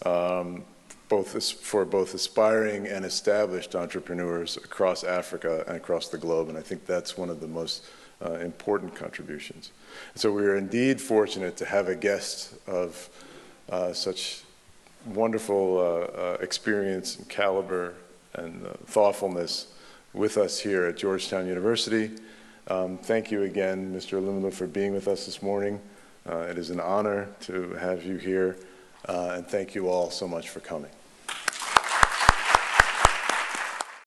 for both aspiring and established entrepreneurs across Africa and across the globe, and I think that's one of the most important contributions. So we are indeed fortunate to have a guest of such wonderful experience and caliber and thoughtfulness with us here at Georgetown University. Thank you again, Mr. Elumelu, for being with us this morning. It is an honor to have you here, and thank you all so much for coming.